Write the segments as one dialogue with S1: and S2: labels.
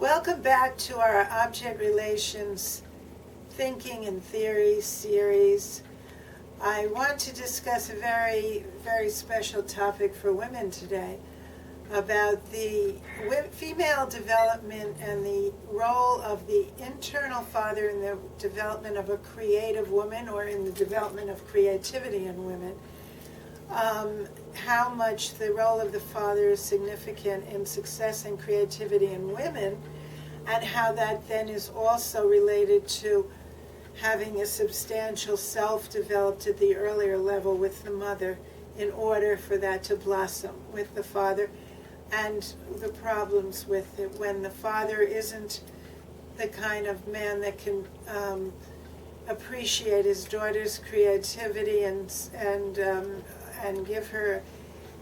S1: Welcome back to our Object Relations Thinking and Theory series. I want to discuss a very, very special topic for women today about the female development and the role of the internal father in the development of a creative woman or in the development of creativity in women. How much the role of the father is significant in success and creativity in women, and how that then is also related to having a substantial self developed at the earlier level with the mother in order for that to blossom with the father, and the problems with it when the father isn't the kind of man that can appreciate his daughter's creativity and give her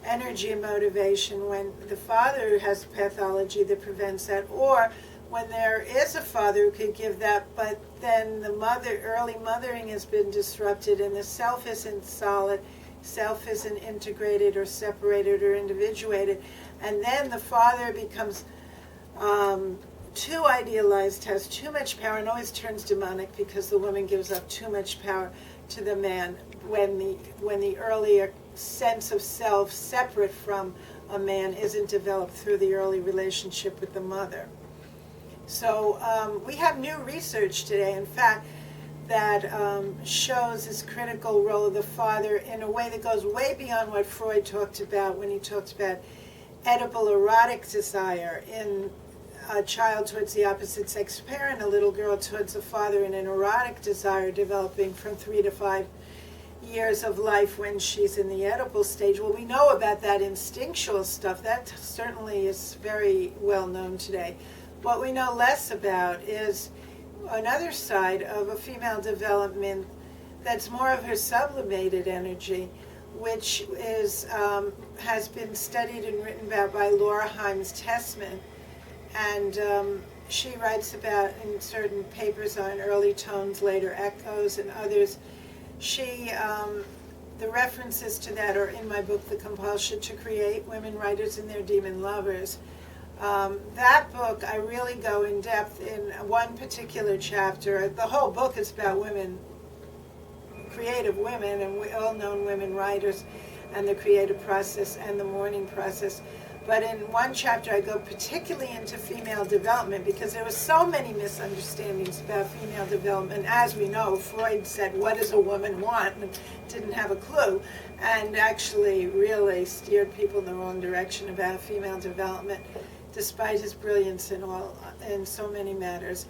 S1: energy and motivation, when the father has pathology that prevents that, or when there is a father who could give that, but then the early mothering has been disrupted and the self isn't solid, self isn't integrated or separated or individuated, and then the father becomes too idealized, has too much power, and always turns demonic because the woman gives up too much power to the man when the earlier sense of self separate from a man isn't developed through the early relationship with the mother. So we have new research today, in fact, that shows this critical role of the father in a way that goes way beyond what Freud talked about when he talked about edible erotic desire in a child towards the opposite sex parent, a little girl towards a father, and an erotic desire developing from 3 to 5 years of life when she's in the edible stage. Well, we know about that instinctual stuff. That certainly is very well known today. What we know less about is another side of a female development that's more of her sublimated energy, which is has been studied and written about by Laura Himes Tessman. And she writes about in certain papers on early tones, later echoes, and others. The references to that are in my book, The Compulsion to Create, Women Writers and Their Demon Lovers. That book, I really go in depth in one particular chapter. The whole book is about women, creative women, and well-known women writers, and the creative process and the mourning process. But in one chapter, I go particularly into female development because there were so many misunderstandings about female development. As we know, Freud said, "What does a woman want?" and didn't have a clue, and actually really steered people in the wrong direction about female development, despite his brilliance in so many matters.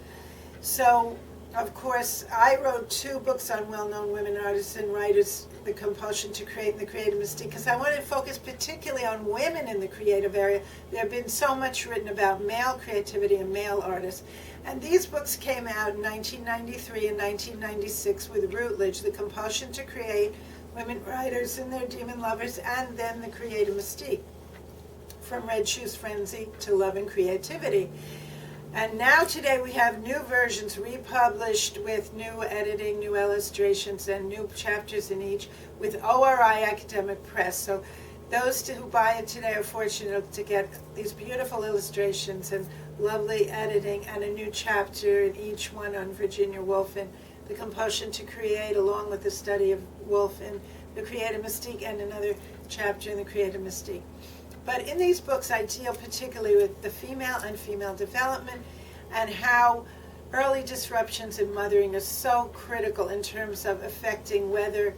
S1: So, of course, I wrote 2 books on well-known women artists and writers, The Compulsion to Create and The Creative Mystique, because I wanted to focus particularly on women in the creative area. There have been so much written about male creativity and male artists. And these books came out in 1993 and 1996 with Routledge, The Compulsion to Create, Women Writers and Their Demon Lovers, and then The Creative Mystique, From Red Shoes Frenzy to Love and Creativity. And now today we have new versions republished with new editing, new illustrations, and new chapters in each with ORI Academic Press. So those who buy it today are fortunate to get these beautiful illustrations and lovely editing and a new chapter in each one on Virginia Woolf and The Compulsion to Create, along with the study of Woolf and The Creative Mystique, and another chapter in The Creative Mystique. But in these books, I deal particularly with the female and female development and how early disruptions in mothering are so critical in terms of affecting whether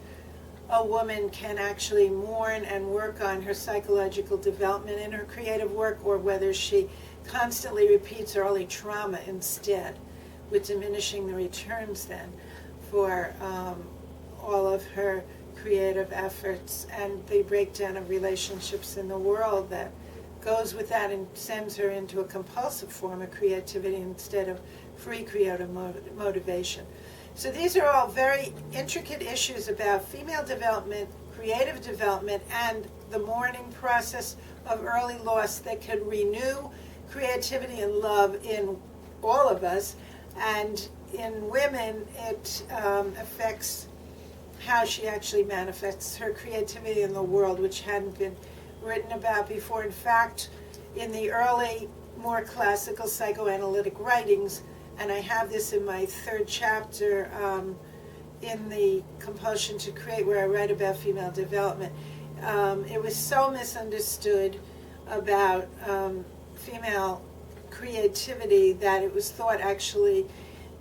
S1: a woman can actually mourn and work on her psychological development in her creative work, or whether she constantly repeats early trauma instead, with diminishing the returns then for all of her creative efforts and the breakdown of relationships in the world that goes with that and sends her into a compulsive form of creativity instead of free creative motivation. So these are all very intricate issues about female development, creative development, and the mourning process of early loss that could renew creativity and love in all of us. And in women, it affects how she actually manifests her creativity in the world, which hadn't been written about before. In fact, in the early, more classical psychoanalytic writings, and I have this in my third chapter in the Compulsion to Create, where I write about female development. It was so misunderstood about female creativity that it was thought actually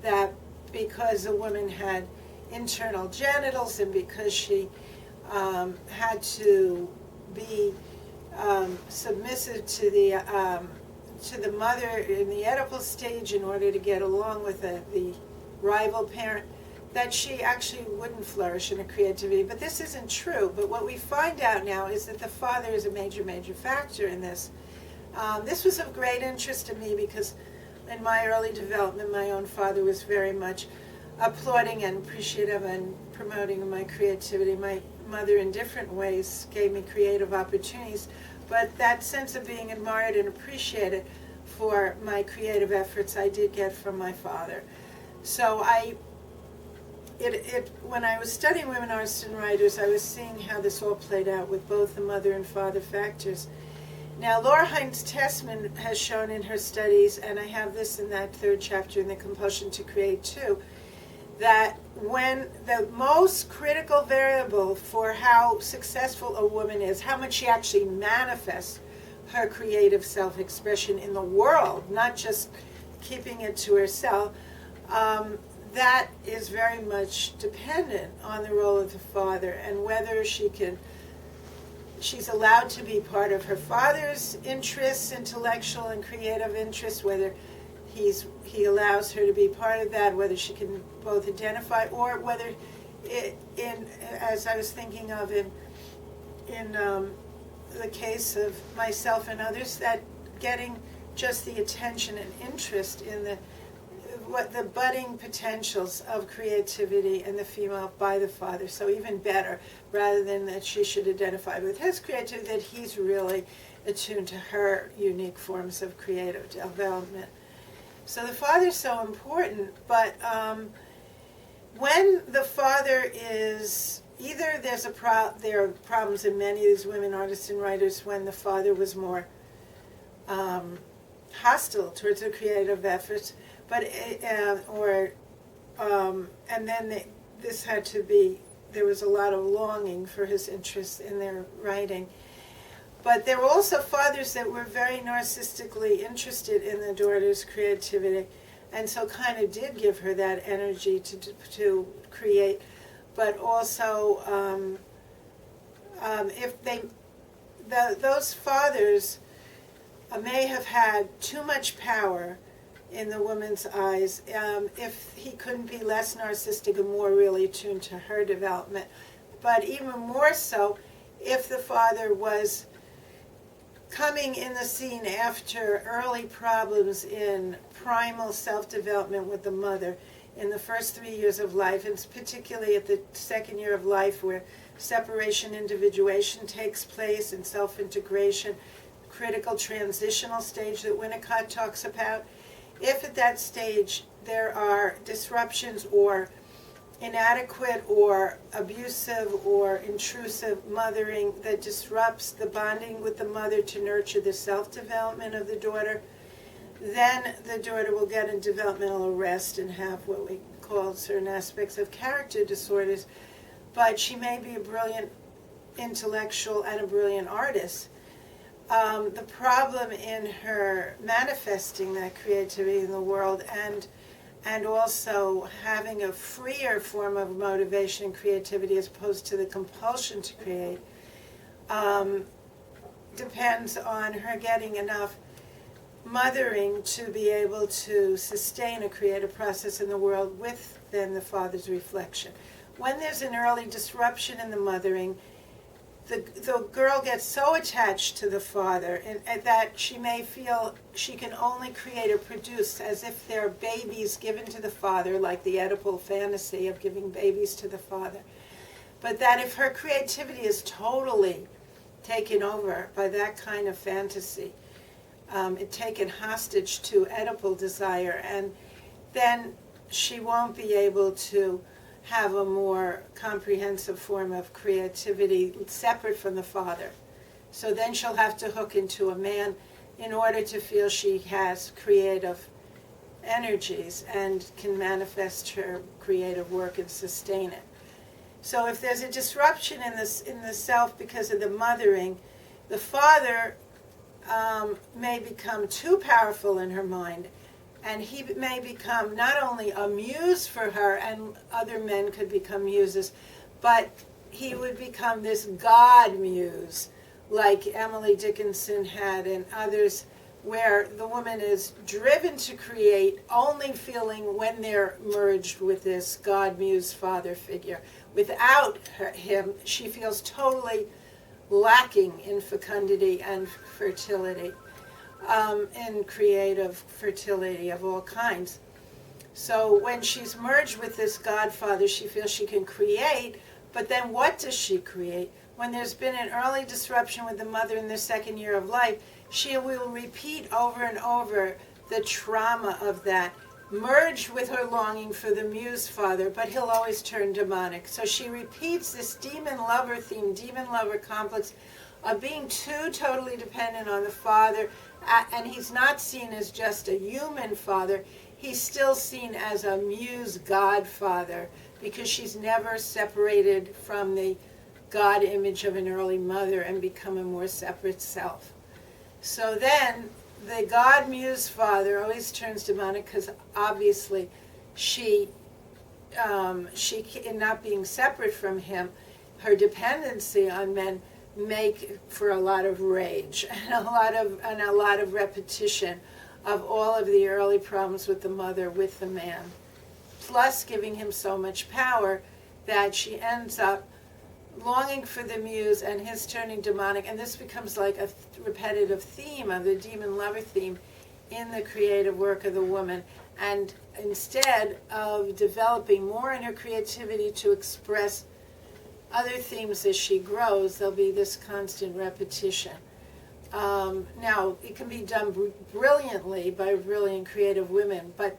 S1: that because a woman had internal genitals and because she had to be submissive to the mother in the Oedipal stage in order to get along with the rival parent, that she actually wouldn't flourish in her creativity. But this isn't true. But what we find out now is that the father is a major, major factor in this. This was of great interest to me because in my early development, my own father was very much applauding and appreciative and promoting my creativity. My mother, in different ways, gave me creative opportunities. But that sense of being admired and appreciated for my creative efforts I did get from my father. So when I was studying women artists and writers, I was seeing how this all played out with both the mother and father factors. Now, Laura Hines Tessman has shown in her studies, and I have this in that third chapter in the Compulsion to Create too, that when the most critical variable for how successful a woman is, how much she actually manifests her creative self-expression in the world, not just keeping it to herself, that is very much dependent on the role of the father and whether she's allowed to be part of her father's interests, intellectual and creative interests, whether he allows her to be part of that, whether she can both identify, or whether as I was thinking of in the case of myself and others, that getting just the attention and interest in the budding potentials of creativity in the female by the father. So even better, rather than that she should identify with his creativity, that he's really attuned to her unique forms of creative development. So the father's so important, but when the father is either there are problems in many of these women artists and writers when the father was more hostile towards the creative efforts, but and then this had to be, there was a lot of longing for his interest in their writing. But there were also fathers that were very narcissistically interested in the daughter's creativity, and so kind of did give her that energy to create. But also, those fathers may have had too much power in the woman's eyes if he couldn't be less narcissistic and more really attuned to her development. But even more so, if the father was coming in the scene after early problems in primal self-development with the mother in the first 3 years of life, and particularly at the second year of life where separation, individuation takes place and self-integration, critical transitional stage that Winnicott talks about. If at that stage there are disruptions or inadequate or abusive or intrusive mothering that disrupts the bonding with the mother to nurture the self-development of the daughter, then the daughter will get a developmental arrest and have what we call certain aspects of character disorders. But she may be a brilliant intellectual and a brilliant artist. The problem in her manifesting that creativity in the world and also having a freer form of motivation and creativity as opposed to the compulsion to create depends on her getting enough mothering to be able to sustain a creative process in the world with then the father's reflection. When there's an early disruption in the mothering, the girl gets so attached to the father and that she may feel she can only create or produce as if they're babies given to the father, like the Oedipal fantasy of giving babies to the father. But that if her creativity is totally taken over by that kind of fantasy, taken hostage to Oedipal desire, and then she won't be able to have a more comprehensive form of creativity separate from the father. So then she'll have to hook into a man in order to feel she has creative energies and can manifest her creative work and sustain it. So if there's a disruption in the self because of the mothering, the father may become too powerful in her mind, and he may become not only a muse for her, and other men could become muses, but he would become this God muse, like Emily Dickinson had and others, where the woman is driven to create, only feeling when they're merged with this God muse father figure. Without him, she feels totally lacking in fecundity and fertility, and creative fertility of all kinds. So when she's merged with this godfather, she feels she can create, but then what does she create? When there's been an early disruption with the mother in the second year of life, she will repeat over and over the trauma of that, merged with her longing for the muse father, but he'll always turn demonic. So she repeats this demon lover theme, demon lover complex of being too totally dependent on the father, and he's not seen as just a human father, he's still seen as a muse godfather, because she's never separated from the God image of an early mother and become a more separate self. So then the God muse father always turns demonic, because obviously she in not being separate from him, her dependency on men make for a lot of rage and a lot of repetition of all of the early problems with the mother, with the man, plus giving him so much power that she ends up longing for the muse and his turning demonic, and this becomes like a repetitive theme of the demon lover theme in the creative work of the woman. And instead of developing more in her creativity to express other themes as she grows, there'll be this constant repetition. Now, it can be done brilliantly by brilliant creative women, but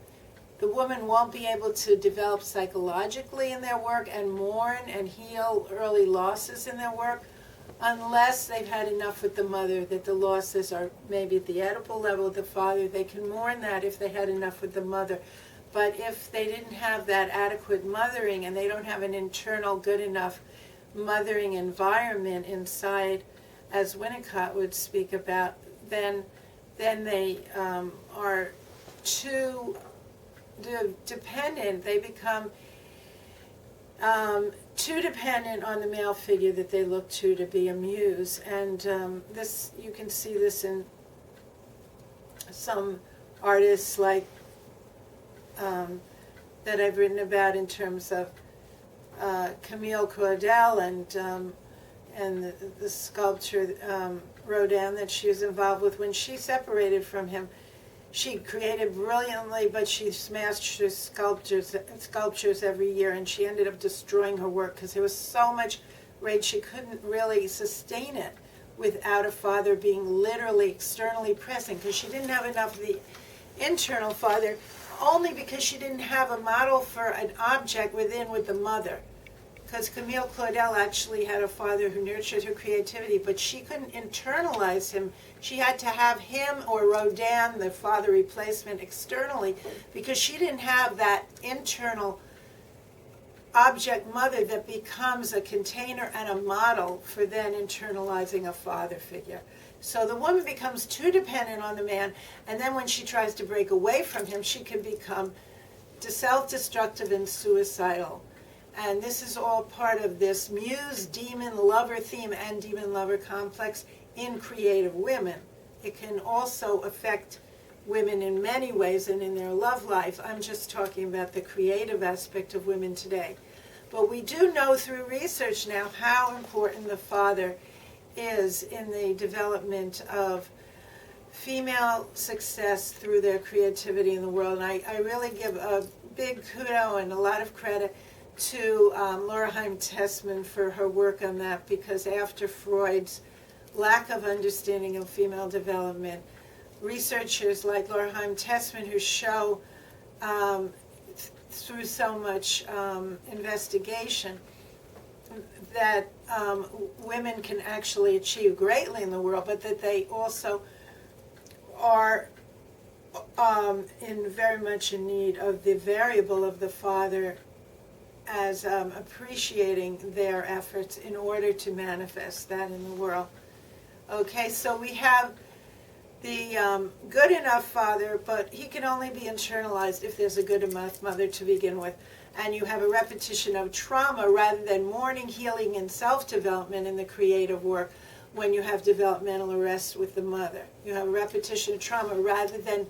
S1: the woman won't be able to develop psychologically in their work and mourn and heal early losses in their work unless they've had enough with the mother, that the losses are maybe at the Oedipal level with the father. They can mourn that if they had enough with the mother. But if they didn't have that adequate mothering and they don't have an internal good enough mothering environment inside, as Winnicott would speak about, then they are too dependent. They become too dependent on the male figure that they look to be a muse. And this, you can see this in some artists like that I've written about in terms of Camille Claudel and the sculpture Rodin that she was involved with. When she separated from him, she created brilliantly, but she smashed her sculptures every year, and she ended up destroying her work because there was so much rage she couldn't really sustain it without a father being literally externally present, because she didn't have enough of the internal father, only because she didn't have a model for an object within with the mother. Because Camille Claudel actually had a father who nurtured her creativity, but she couldn't internalize him. She had to have him or Rodin, the father replacement, externally, because she didn't have that internal object mother that becomes a container and a model for then internalizing a father figure. So the woman becomes too dependent on the man, and then when she tries to break away from him, she can become self-destructive and suicidal. And this is all part of this muse, demon, lover theme and demon lover complex in creative women. It can also affect women in many ways and in their love life. I'm just talking about the creative aspect of women today. But we do know through research now how important the father is in the development of female success through their creativity in the world. And I really give a big kudo and a lot of credit to Laura Haim-Tessman for her work on that, because after Freud's lack of understanding of female development, researchers like Laura Haim-Tessman, who show through so much investigation that women can actually achieve greatly in the world, but that they also are very much in need of the variable of the father as appreciating their efforts in order to manifest that in the world. Okay, so we have the good enough father, but he can only be internalized if there's a good enough mother to begin with. And you have a repetition of trauma rather than mourning, healing, and self-development in the creative work when you have developmental arrest with the mother. You have a repetition of trauma rather than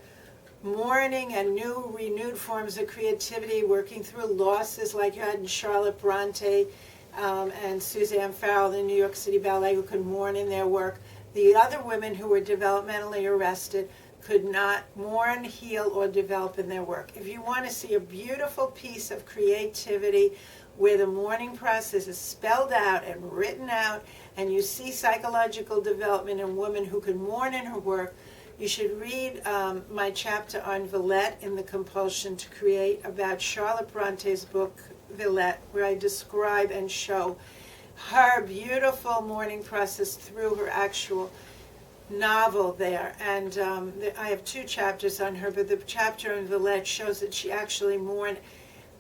S1: mourning and renewed forms of creativity, working through losses like you had in Charlotte Bronte and Suzanne Farrell in New York City Ballet, who could mourn in their work. The other women who were developmentally arrested could not mourn, heal, or develop in their work. If you want to see a beautiful piece of creativity where the mourning process is spelled out and written out, and you see psychological development in women who can mourn in her work, you should read my chapter on Villette in the Compulsion to Create about Charlotte Bronte's book, Villette, where I describe and show her beautiful mourning process through her actual novel there. And I have 2 chapters on her, but the chapter on Villette shows that she actually mourned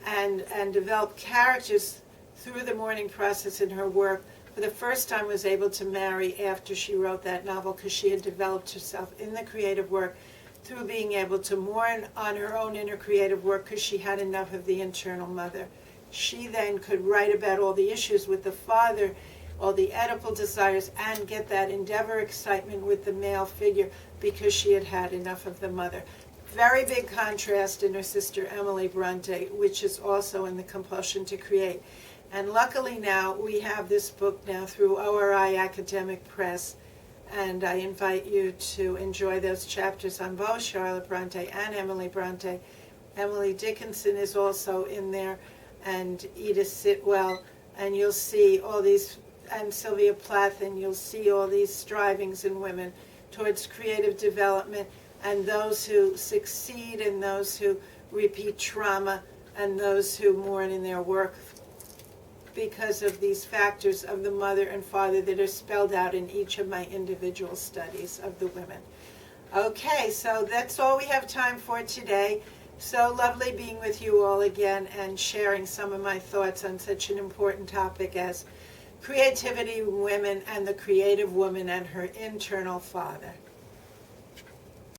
S1: and developed characters through the mourning process in her work. For the first time was able to marry after she wrote that novel, because she had developed herself in the creative work through being able to mourn on her own inner creative work because she had enough of the internal mother. She then could write about all the issues with the father, all the Oedipal desires, and get that endeavor excitement with the male figure because she had had enough of the mother. Very big contrast in her sister Emily Bronte, which is also in the Compulsion to Create. And luckily now we have this book now through ORI Academic Press, and I invite you to enjoy those chapters on both Charlotte Bronte and Emily Bronte. Emily Dickinson is also in there, and Edith Sitwell, and you'll see all these, and Sylvia Plath, and you'll see all these strivings in women towards creative development, and those who succeed and those who repeat trauma and those who mourn in their work because of these factors of the mother and father that are spelled out in each of my individual studies of the women. Okay, so that's all we have time for today. So lovely being with you all again and sharing some of my thoughts on such an important topic as creativity in women and the creative woman and her internal father.